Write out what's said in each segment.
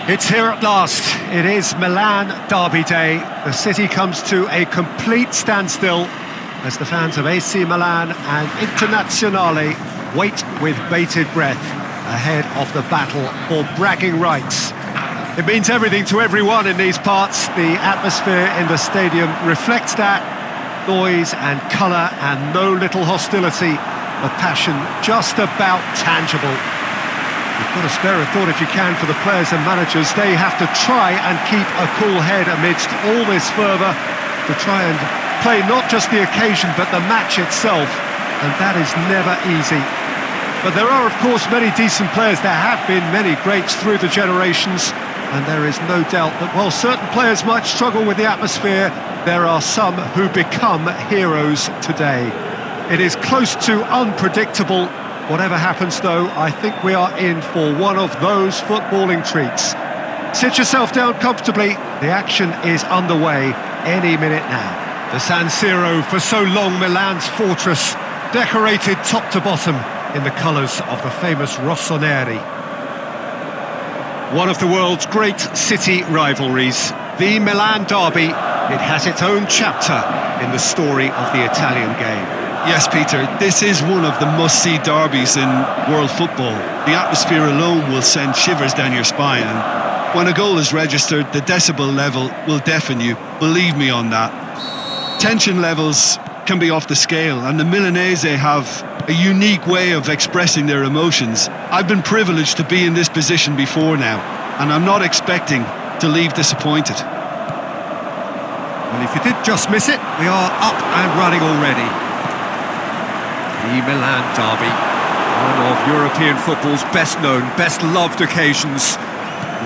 It's here at last. It is Milan Derby Day. The city comes to a complete standstill as the fans of AC Milan and Internazionale wait with bated breath ahead of the battle for bragging rights. It means everything to everyone in these parts. The atmosphere in the stadium reflects that. Noise and colour and no little hostility. The passion just about tangible. You've got to spare a thought if you can for the players and managers. They have to try and keep a cool head amidst all this fervour, to try and play not just the occasion but the match itself, and that is never easy. But there are of course many decent players. There have been many greats through the generations, and there is no doubt that while certain players might struggle with the atmosphere, there are some who become heroes today. It is close to unpredictable. Whatever happens, though, I think we are in for one of those footballing treats. Sit yourself down comfortably. The action is underway any minute now. The San Siro, for so long Milan's fortress, decorated top to bottom in the colours of the famous Rossoneri. One of the world's great city rivalries, the Milan Derby. It has its own chapter in the story of the Italian game. Yes, Peter, this is one of the must-see derbies in world football. The atmosphere alone will send shivers down your spine, and when a goal is registered, the decibel level will deafen you. Believe me on that. Tension levels can be off the scale, and the Milanese have a unique way of expressing their emotions. I've been privileged to be in this position before now, and I'm not expecting to leave disappointed. Well, if you did just miss it, we are up and running already. The Milan Derby, one of European football's best known, best loved occasions.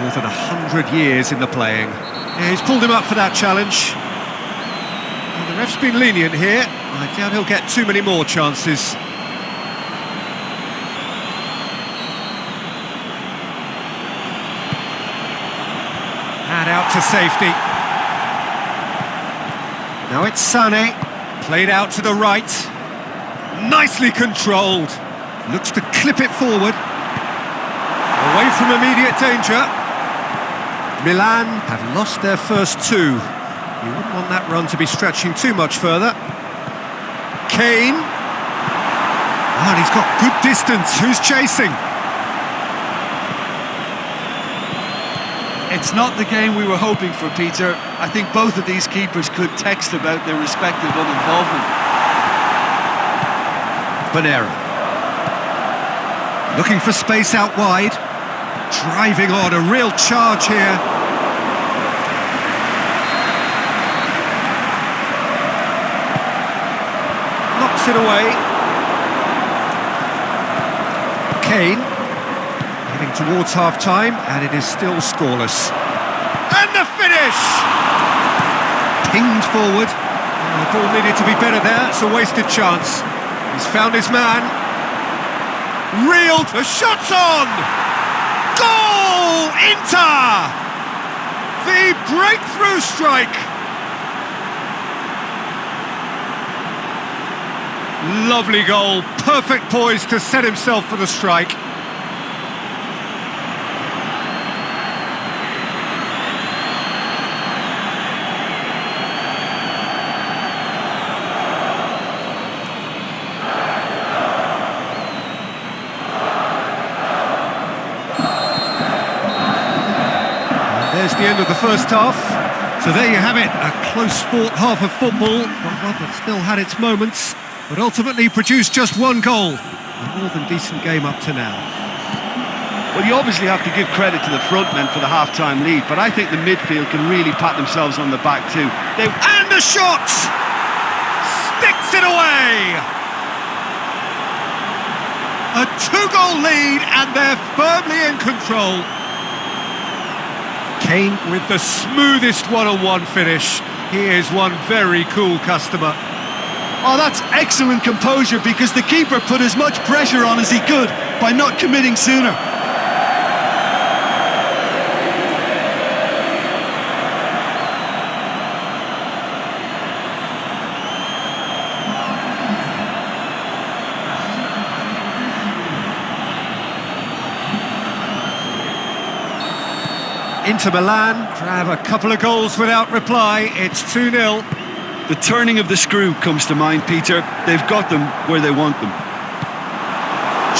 More than 100 years in the playing. Yeah, he's pulled him up for that challenge. And the ref's been lenient here. I doubt he'll get too many more chances. And out to safety. Now it's Sané, played out to the right. Nicely controlled. Looks to clip it forward. Away from immediate danger. Milan have lost their first two. You wouldn't want that run to be stretching too much further. Kane. And he's got good distance. Who's chasing? It's not the game we were hoping for, Peter. I think both of these keepers could text about their respective uninvolvement. Bonera. Looking for space out wide. Driving on, a real charge here. Knocks it away. Kane. Heading towards half-time, and it is still scoreless. And the finish! Pinged forward. The ball needed to be better there. It's a wasted chance. He's found his man. Reeled. The shot's on! Goal! Inter! The breakthrough strike! Lovely goal. Perfect poise to set himself for the strike. There's the end of the first half. So there you have it, a close-fought half of football, but one that still had its moments, but ultimately produced just one goal. A more than decent game up to now. Well, you obviously have to give credit to the front men for the half-time lead, but I think the midfield can really pat themselves on the back too. And the shot! Sticks it away! A two-goal lead, and they're firmly in control. Kane with the smoothest one-on-one finish. He is one very cool customer. Oh, that's excellent composure, because the keeper put as much pressure on as he could by not committing sooner. Inter Milan grab a couple of goals without reply. It's 2-0. The turning of the screw comes to mind, Peter. They've got them where they want them.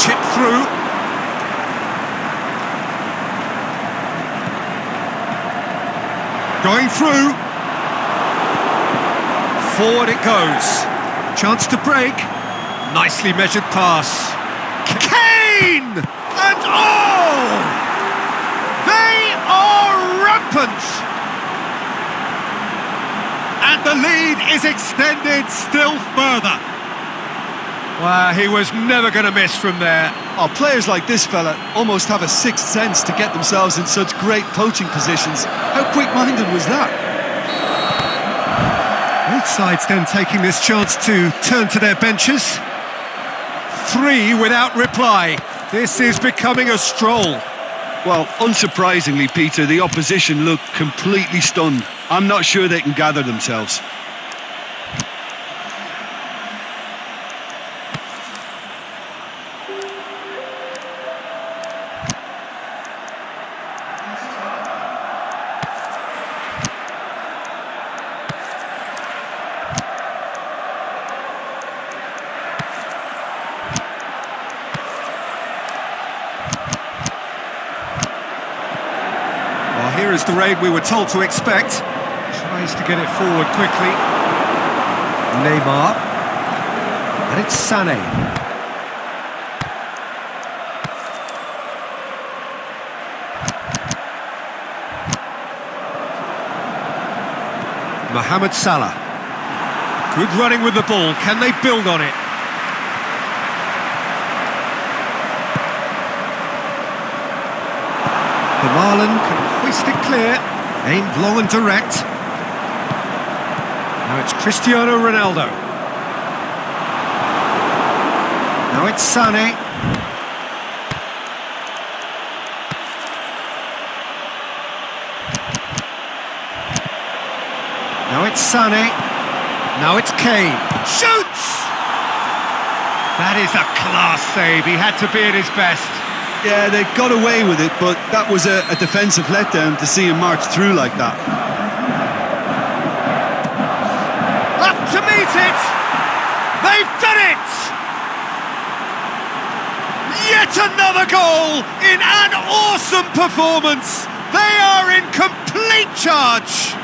Chip through. Going through. Forward it goes. Chance to break. Nicely measured pass. Kane! And oh! They are rampant! And the lead is extended still further. Well, he was never going to miss from there. Oh, players like this fella almost have a sixth sense to get themselves in such great poaching positions. How quick-minded was that? Both sides then taking this chance to turn to their benches. 3 without reply. This is becoming a stroll. Well, unsurprisingly, Peter, the opposition look completely stunned. I'm not sure they can gather themselves. Here is the raid we were told to expect. Tries to get it forward quickly. Neymar. And it's Sané. Mohamed Salah. Good running with the ball. Can they build on it? Marlon can hoist it clear, aimed long and direct. Now it's Cristiano Ronaldo. Now it's Sané. Now it's Sané. Now it's Kane. Shoots! That is a class save. He had to be at his best. Yeah, they got away with it, but that was a defensive letdown to see him march through like that. Up to meet it! They've done it! Yet another goal in an awesome performance! They are in complete charge!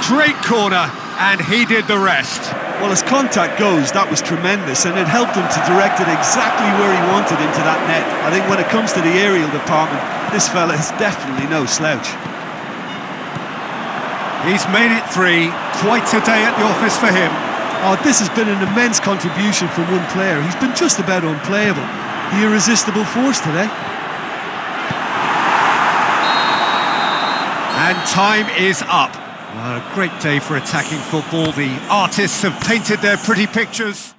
Great corner, and he did the rest. Well, as contact goes, that was tremendous, and it helped him to direct it exactly where he wanted into that net. I think when it comes to the aerial department, this fella is definitely no slouch. He's made it 3. Quite a day at the office for him. Oh, this has been an immense contribution from one player. He's been just about unplayable. The irresistible force today. And time is up. Well, a great day for attacking football. The artists have painted their pretty pictures.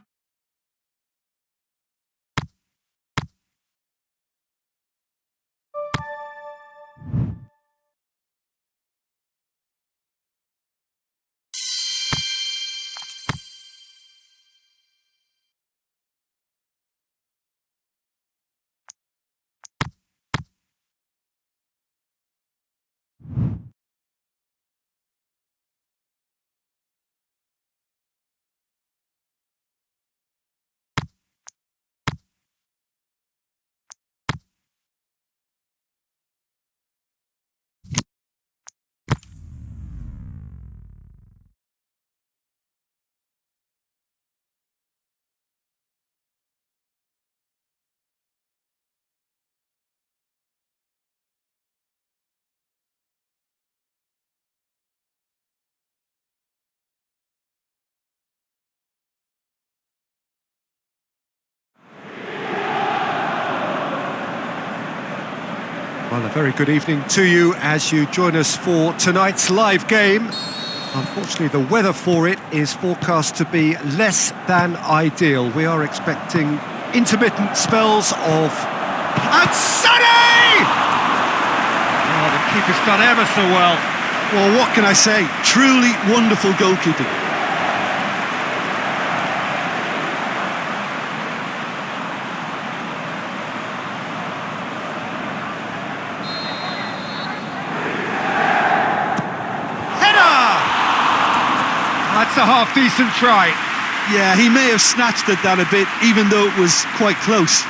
Well, a very good evening to you as you join us for tonight's live game. Unfortunately, the weather for it is forecast to be less than ideal. We are expecting intermittent spells of... And Sané! Oh, the keeper's done ever so well. Well, what can I say? Truly wonderful goalkeeping. That's a half-decent try. Yeah, he may have snatched at that a bit, even though it was quite close.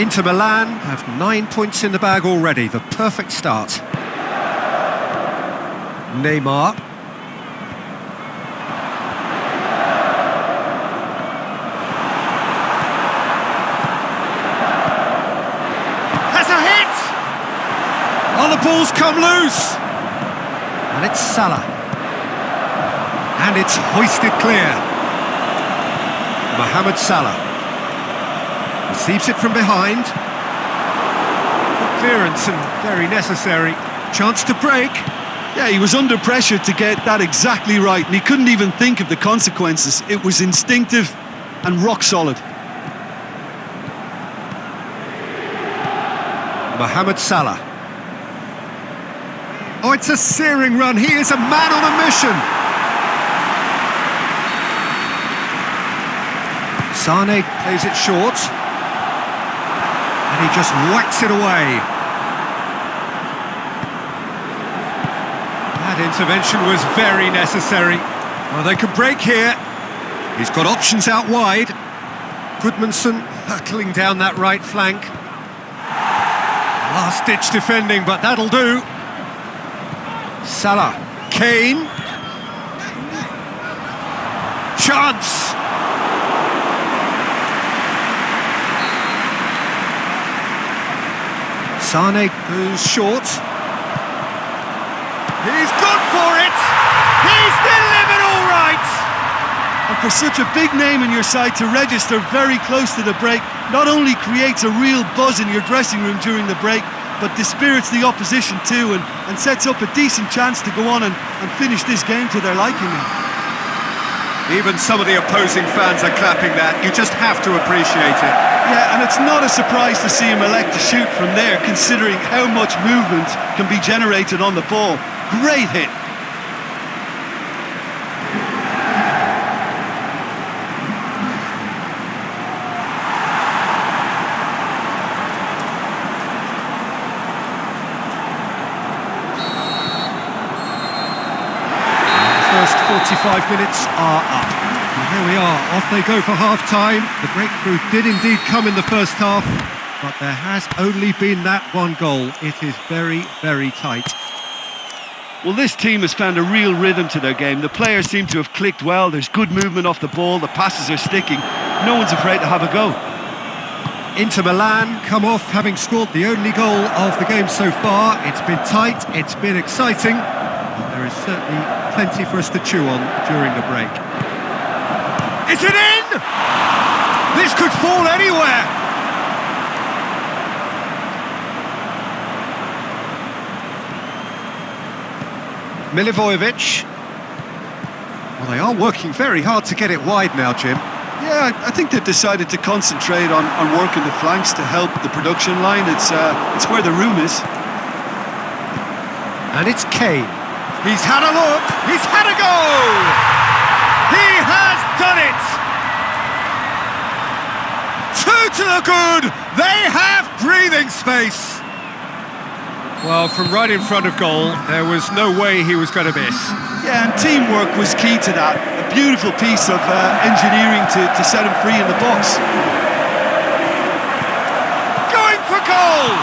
Inter Milan have 9 points in the bag already, the perfect start. Neymar. Has a hit! Oh, the ball's come loose! And it's Salah. And it's hoisted clear. Mohamed Salah. Receives it from behind. Good clearance and very necessary. Chance to break. Yeah, he was under pressure to get that exactly right, and he couldn't even think of the consequences. It was instinctive and rock solid. Mohamed Salah. Oh, it's a searing run. He is a man on a mission. Sane plays it short. And he just whacks it away. That intervention was very necessary. Well, they could break here. He's got options out wide. Goodmanson hurtling down that right flank. Last-ditch defending, but that'll do. Salah. Kane. Chance. Sane goes short. He's gone for it! He's delivered all right! And for such a big name in your side to register very close to the break, not only creates a real buzz in your dressing room during the break, but dispirits the opposition too, and sets up a decent chance to go on and finish this game to their liking now. Even some of the opposing fans are clapping that. You just have to appreciate it. Yeah, and it's not a surprise to see him elect to shoot from there, considering how much movement can be generated on the ball. Great hit. The first 45 minutes are up. And here we are, off they go for half-time. The breakthrough did indeed come in the first half, but there has only been that one goal. It is very, very tight. Well, this team has found a real rhythm to their game. The players seem to have clicked well. There's good movement off the ball. The passes are sticking. No one's afraid to have a go. Inter Milan come off having scored the only goal of the game so far. It's been tight, it's been exciting, and there is certainly plenty for us to chew on during the break. Is it in? This could fall anywhere. Milivojevic. Well, they are working very hard to get it wide now, Jim. Yeah, I think they've decided to concentrate on working the flanks to help the production line. It's where the room is. And it's Kane. He's had a look. He's had a go. He has done it. Two to the good. They have breathing space. Well, from right in front of goal, there was no way he was going to miss. Yeah, and teamwork was key to that. A beautiful piece of engineering to set him free in the box. Going for goal!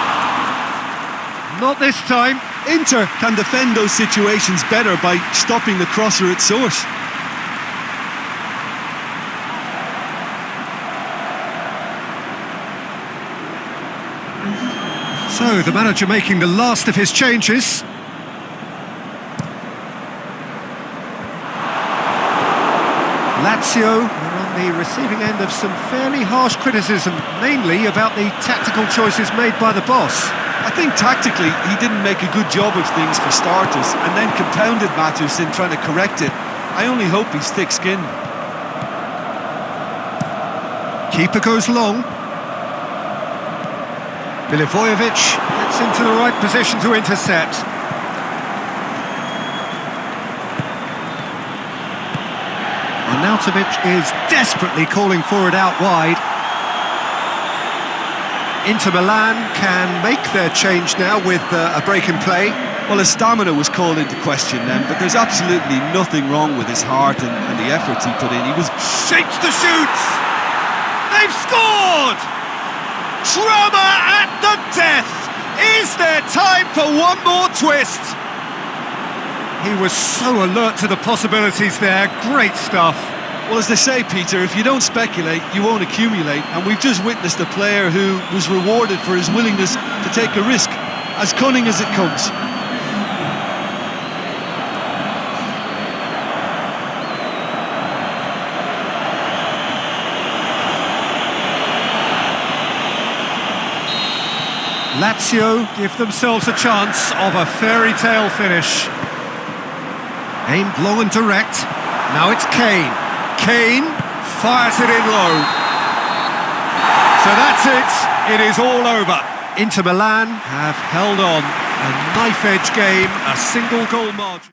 Not this time. Inter can defend those situations better by stopping the crosser at source. So, the manager making the last of his changes. Lazio are on the receiving end of some fairly harsh criticism, mainly about the tactical choices made by the boss. I think tactically he didn't make a good job of things for starters, and then compounded matters in trying to correct it. I only hope he's thick-skinned. Keeper goes long. Milivojevic gets into the right position to intercept. Arnautovic is desperately calling for it out wide. Inter Milan can make their change now with a break in play. Well, his stamina was called into question then, but there's absolutely nothing wrong with his heart and the efforts he put in. He was Shapes to shoot! They've scored! Drama at the death! Is there time for one more twist? He was so alert to the possibilities there. Great stuff. Well, as they say, Peter, if you don't speculate, you won't accumulate. And we've just witnessed a player who was rewarded for his willingness to take a risk, as cunning as it comes. Lazio give themselves a chance of a fairy tale finish. Aimed long and direct. Now it's Kane. Kane fires it in low. So that's it. It is all over. Inter Milan have held on. A knife-edge game, a single goal margin.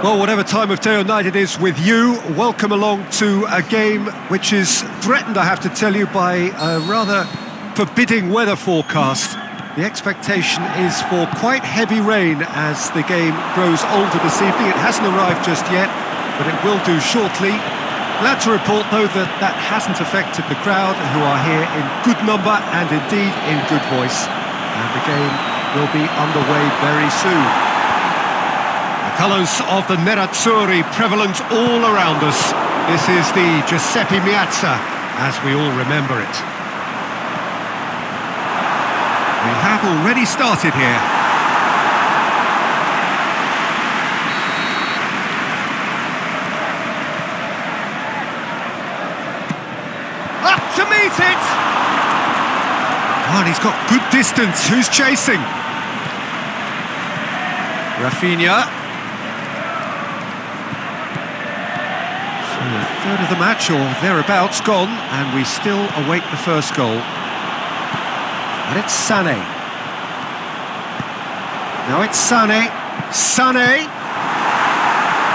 Well, whatever time of day or night it is with you, welcome along to a game which is threatened, I have to tell you, by a rather forbidding weather forecast. The expectation is for quite heavy rain as the game grows older this evening. It hasn't arrived just yet, but it will do shortly. Glad to report, though, that that hasn't affected the crowd, who are here in good number and indeed in good voice. And the game will be underway very soon. Colours of the Nerazzurri prevalent all around us. This is the Giuseppe Meazza, as we all remember it. We have already started here. Up to meet it! Oh, and he's got good distance. Who's chasing? Rafinha. A third of the match, or thereabouts, gone, and we still await the first goal. And it's Sané. Now it's Sané. Sané!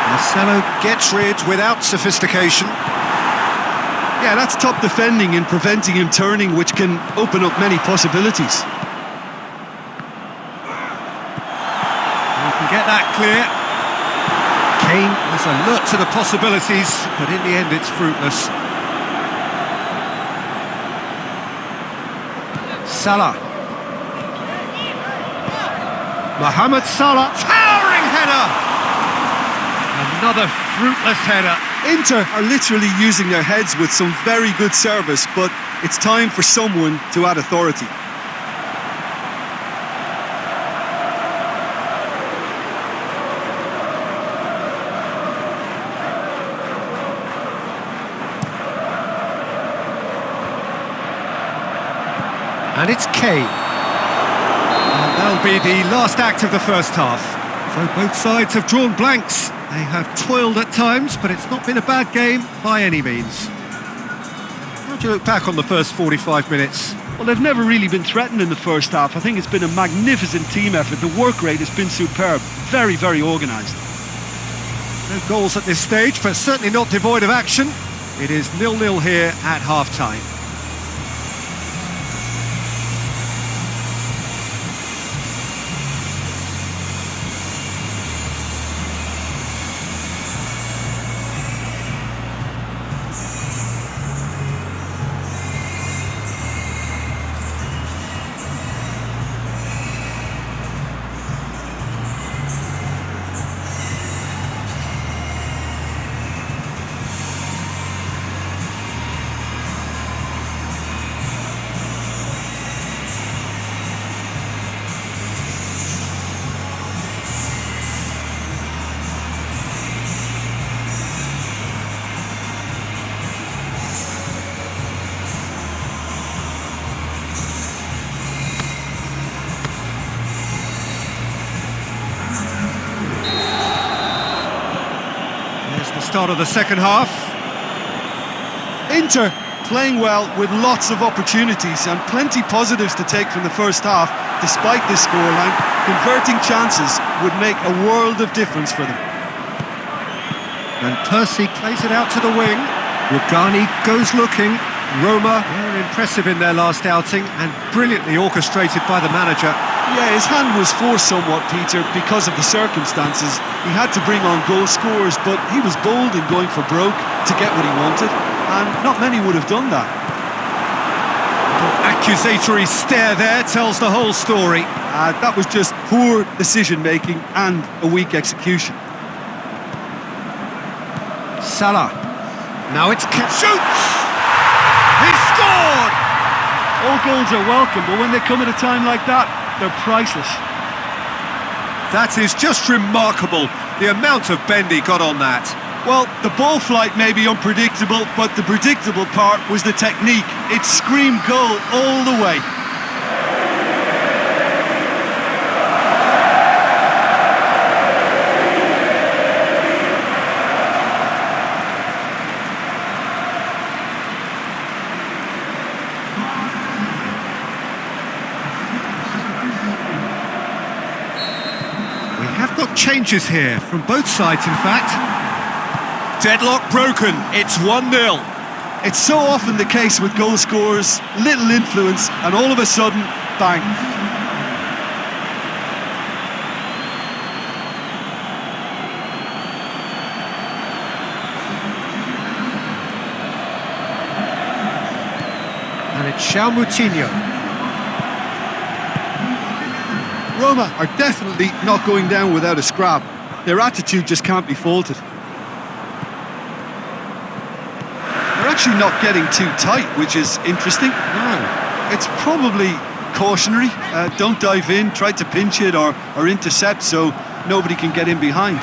Marcelo gets rid without sophistication. Yeah, that's top defending and preventing him turning, which can open up many possibilities. You can get that clear. Kane was alert to the possibilities, but in the end it's fruitless. Salah. Mohamed Salah, towering header! Another fruitless header. Inter are literally using their heads with some very good service, but it's time for someone to add authority. And it's Kane. And that'll be the last act of the first half. So both sides have drawn blanks. They have toiled at times, but it's not been a bad game by any means. How do you look back on the first 45 minutes? Well, they've never really been threatened in the first half. I think it's been a magnificent team effort. The work rate has been superb. Very, very organised. No goals at this stage, but certainly not devoid of action. It is 0-0 here at half-time. start of the second half. Inter playing well with lots of opportunities and plenty positives to take from the first half. Despite this scoreline, converting chances would make a world of difference for them. And Percy plays it out to the wing. Rugani goes looking. Roma were impressive in their last outing and brilliantly orchestrated by the manager. Yeah, his hand was forced somewhat, Peter, because of the circumstances. He had to bring on goal scorers, but he was bold in going for broke to get what he wanted, and not many would have done that. The accusatory stare there tells the whole story. That was just poor decision-making and a weak execution. Salah. Now it's... Shoots! He scored! All goals are welcome, but when they come at a time like that, they're priceless. That is just remarkable, the amount of bend he got on that. Well, the ball flight may be unpredictable, but the predictable part was the technique. It screamed goal all the way. Have got changes here from both sides, in fact. Deadlock broken, it's 1-0. It's so often the case with goal scorers, little influence, and all of a sudden, bang. And it's João Moutinho. Roma are definitely not going down without a scrap. Their attitude just can't be faulted. They're actually not getting too tight, which is interesting. No. It's probably cautionary. Don't dive in, try to pinch it or intercept so nobody can get in behind.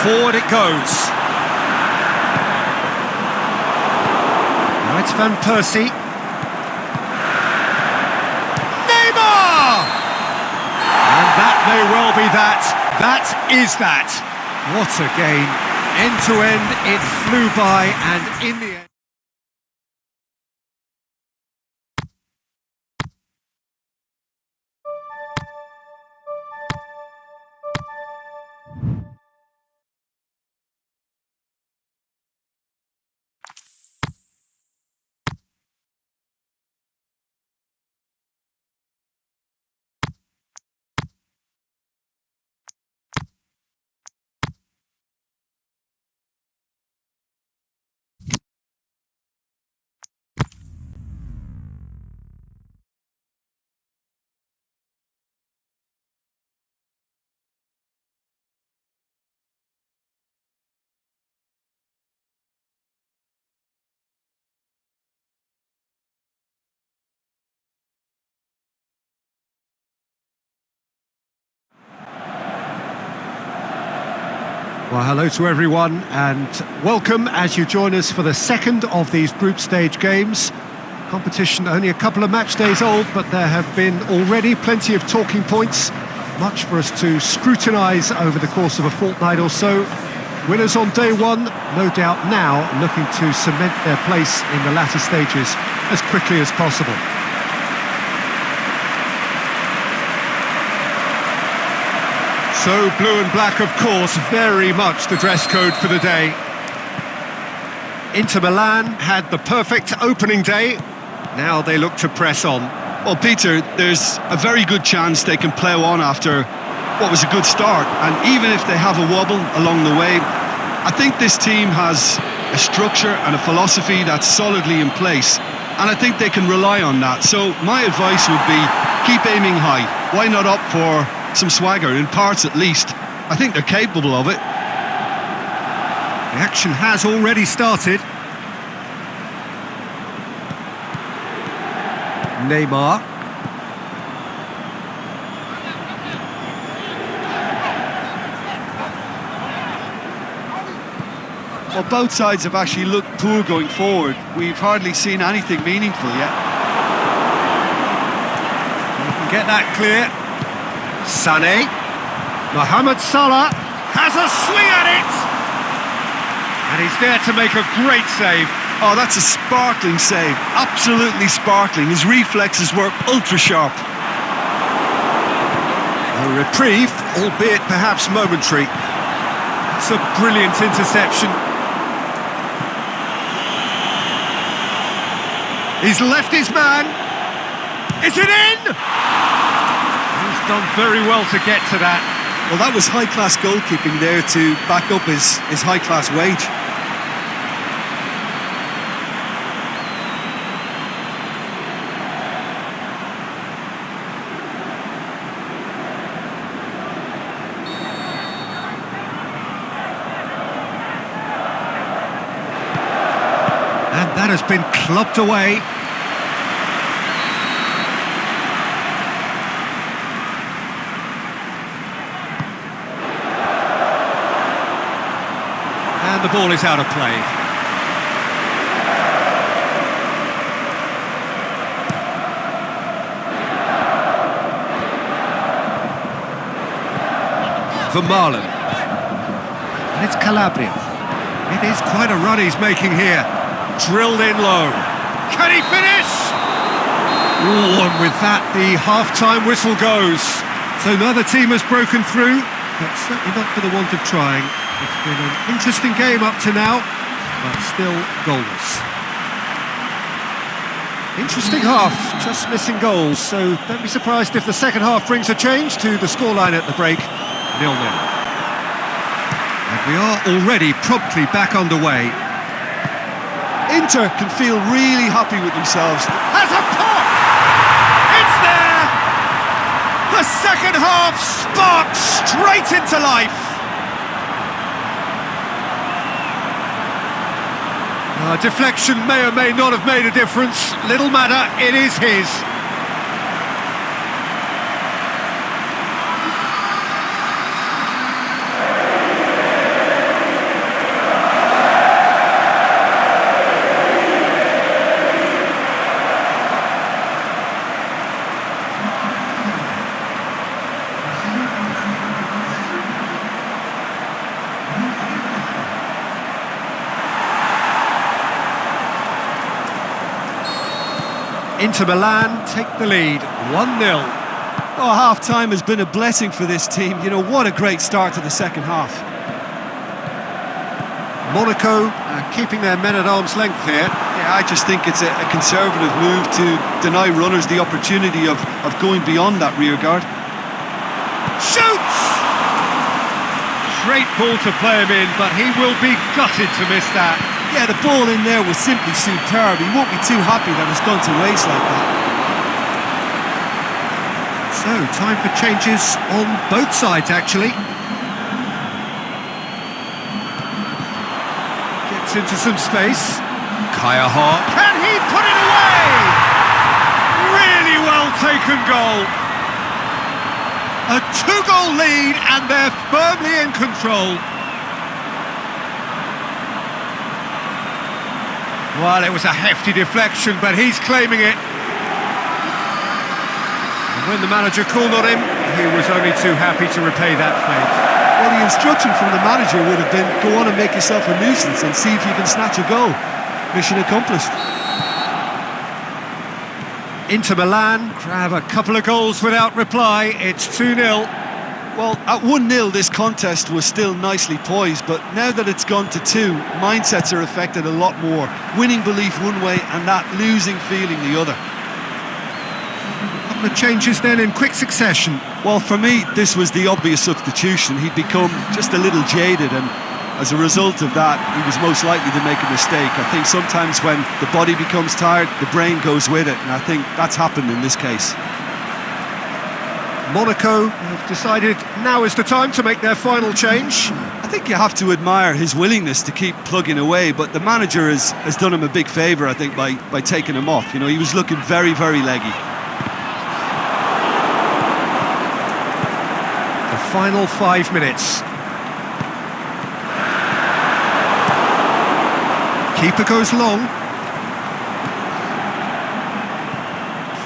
Forward it goes. Now it's Van Persie. That may well be that. That is that. What a game. End to end, it flew by, and in the end... Well, hello to everyone and welcome as you join us for the second of these group stage games. Competition only a couple of match days old, but there have been already plenty of talking points, much for us to scrutinise over the course of a fortnight or so. Winners on day one, no doubt now looking to cement their place in the latter stages as quickly as possible. So blue and black, of course, very much the dress code for the day. Inter Milan had the perfect opening day. Now they look to press on. Well, Peter, there's a very good chance they can plough on after what was a good start. And even if they have a wobble along the way, I think this team has a structure and a philosophy that's solidly in place. And I think they can rely on that. So my advice would be keep aiming high. Why not up for some swagger, in parts at least? I think they're capable of it. The action has already started. Neymar. Well, both sides have actually looked poor going forward. We've hardly seen anything meaningful yet. You can get that clear. Sané, Mohamed Salah, has a swing at it! And he's there to make a great save. Oh, that's a sparkling save. Absolutely sparkling. His reflexes were ultra sharp. A reprieve, albeit perhaps momentary. It's a brilliant interception. He's left his man. Is it in? He's done very well to get to that. Well, that was high-class goalkeeping there to back up his high-class wage. And that has been clubbed away. And the ball is out of play. Vermaelen. And it's Calabria. It is quite a run he's making here. Drilled in low. Can he finish? Ooh, and with that, the half-time whistle goes. So neither team has broken through, but certainly not for the want of trying. It's been an interesting game up to now, but still goalless. Interesting half, just missing goals, so don't be surprised if the second half brings a change to the scoreline at the break, 0-0. And we are already promptly back underway. Inter can feel really happy with themselves. Has a pop! It's there! The second half sparked straight into life. Deflection may or may not have made a difference. Little matter, it is his. Inter Milan take the lead, 1-0. Oh, half-time has been a blessing for this team. You know, what a great start to the second half. Monaco keeping their men at arm's length here. Yeah, I just think it's a conservative move to deny runners the opportunity of going beyond that rear guard. Shoots! Great ball to play him in, but he will be gutted to miss that. Yeah, the ball in there was simply superb. He won't be too happy that it's gone to waste like that. So, time for changes on both sides, actually. Gets into some space. Kaya Hart. Can he put it away? Really well taken goal. A 2-goal lead, and they're firmly in control. Well, it was a hefty deflection, but he's claiming it. And when the manager called on him, he was only too happy to repay that fate. Well, the instruction from the manager would have been, go on and make yourself a nuisance and see if you can snatch a goal. Mission accomplished. Inter Milan grab a couple of goals without reply. It's 2-0. Well, at 1-0 this contest was still nicely poised, but now that it's gone to 2, mindsets are affected a lot more. Winning belief one way and that losing feeling the other. A couple of changes then in quick succession. Well, for me, this was the obvious substitution. He'd become just a little jaded, and as a result of that, he was most likely to make a mistake. I think sometimes when the body becomes tired, the brain goes with it, and I think that's happened in this case. Monaco have decided now is the time to make their final change. I think you have to admire his willingness to keep plugging away, but the manager has done him a big favour, I think, by taking him off. You know, he was looking very, very leggy. The final 5 minutes. Keeper goes long.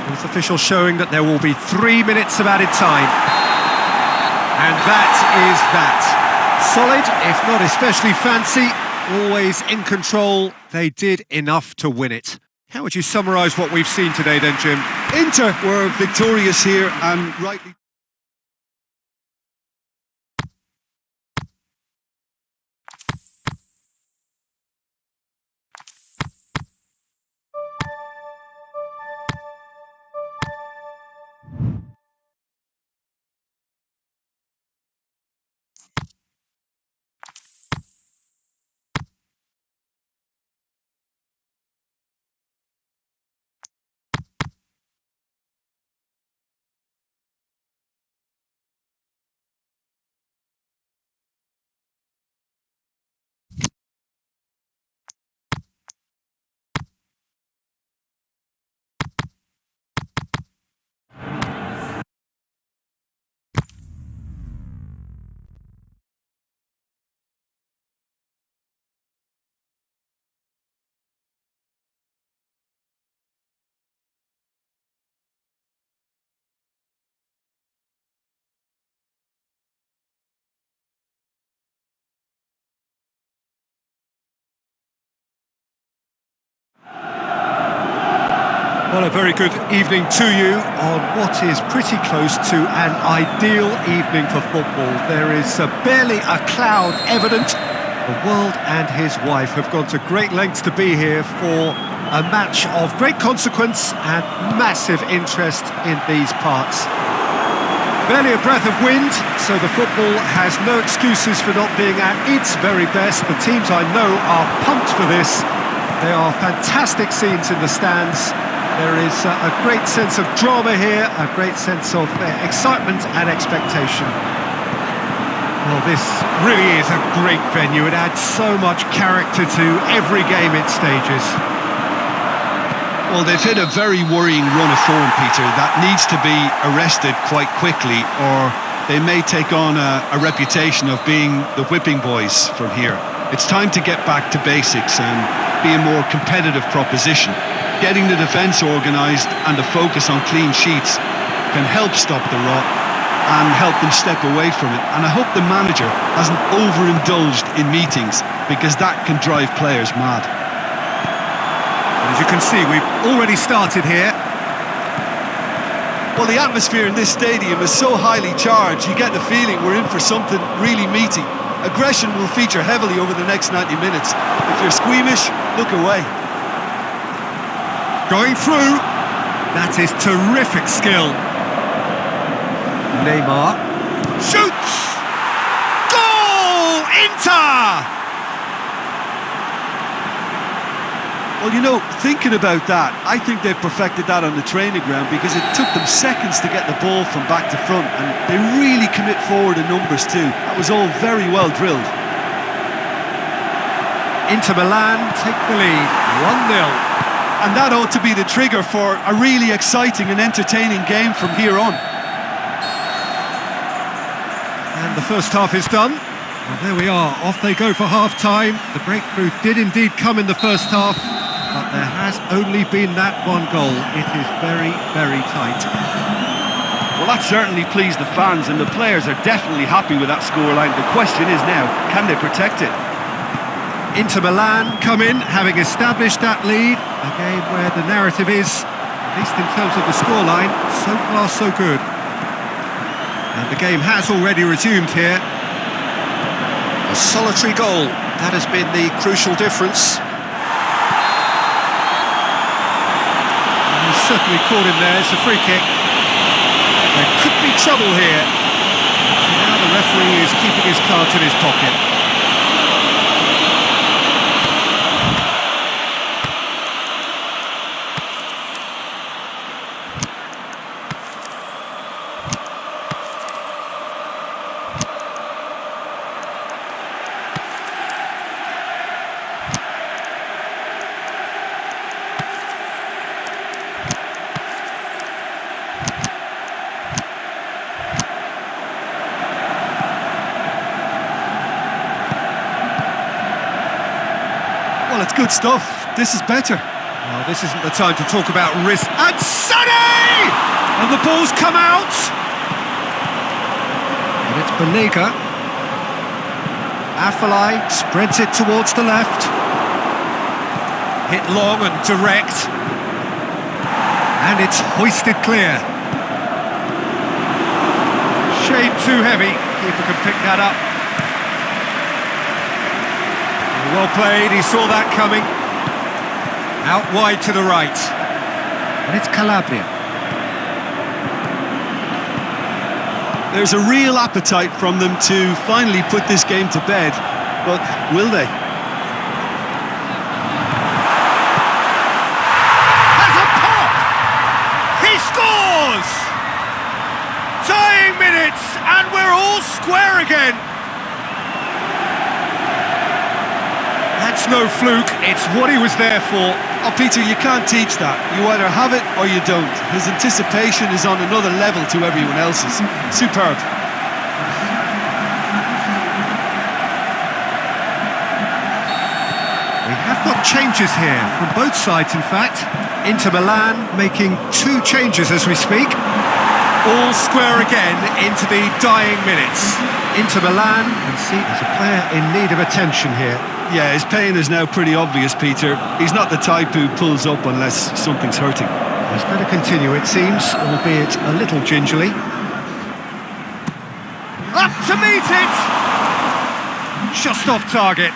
Fourth official showing that there will be 3 minutes of added time. And that is that. Solid, if not especially fancy, always in control. They did enough to win it. How would you summarise what we've seen today then, Jim? Inter were victorious here and rightly... Well, a very good evening to you on what is pretty close to an ideal evening for football. There is barely a cloud evident. The world and his wife have gone to great lengths to be here for a match of great consequence and massive interest in these parts. Barely a breath of wind, so the football has no excuses for not being at its very best. The teams I know are pumped for this. There are fantastic scenes in the stands. There is a great sense of drama here, a great sense of excitement and expectation. Well, this really is a great venue. It adds so much character to every game it stages. Well, they've hit a very worrying run of form, Peter, that needs to be arrested quite quickly, or they may take on a reputation of being the whipping boys from here. It's time to get back to basics and be a more competitive proposition. Getting the defence organised and the focus on clean sheets can help stop the rot and help them step away from it. And I hope the manager hasn't overindulged in meetings, because that can drive players mad. As you can see, we've already started here. Well, the atmosphere in this stadium is so highly charged, you get the feeling we're in for something really meaty. Aggression will feature heavily over the next 90 minutes. If you're squeamish, look away. Going through. That is terrific skill. Neymar shoots! Goal! Inter! Well, you know, thinking about that, I think they've perfected that on the training ground, because it took them seconds to get the ball from back to front, and they really commit forward in numbers too. That was all very well drilled. Inter Milan take the lead, 1-0. And that ought to be the trigger for a really exciting and entertaining game from here on. And the first half is done. Well, there we are, off they go for half-time. The breakthrough did indeed come in the first half, but there has only been that one goal. It is very, very tight. Well, that certainly pleased the fans, and the players are definitely happy with that scoreline. The question is now, can they protect it? Inter Milan come in, having established that lead. A game where the narrative is, at least in terms of the scoreline, so far so good. And the game has already resumed here. A solitary goal, that has been the crucial difference. And he's certainly caught him there, it's a free kick. There could be trouble here. So now the referee is keeping his cards in his pocket. Well, it's good stuff. This is better. Well, this isn't the time to talk about risk. And Sonny! And the ball's come out. And it's Banega. Afellay spreads it towards the left. Hit long and direct. And it's hoisted clear. Shade too heavy. Keeper can pick that up. Well played, he saw that coming. Out wide to the right. And it's Calabria. There's a real appetite from them to finally put this game to bed, but will they? Has a pop! He scores! Dying minutes, and we're all square again. That's no fluke, it's what he was there for. Oh, Peter, you can't teach that. You either have it or you don't. His anticipation is on another level to everyone else's. Superb. We have got changes here, from both sides in fact. Inter Milan making 2 changes as we speak. All square again into the dying minutes. Inter Milan can see there's a player in need of attention here. Yeah, his pain is now pretty obvious, Peter. He's not the type who pulls up unless something's hurting. He's going to continue, it seems, albeit a little gingerly. Up to meet it! Just off target.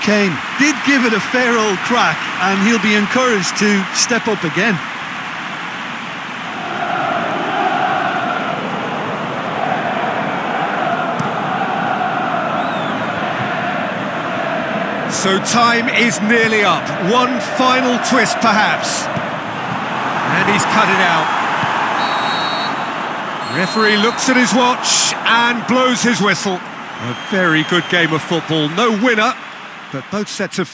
Kane did give it a fair old crack, and he'll be encouraged to step up again. So time is nearly up. One final twist, perhaps. And he's cut it out. Referee looks at his watch and blows his whistle. A very good game of football. No winner, but both sets of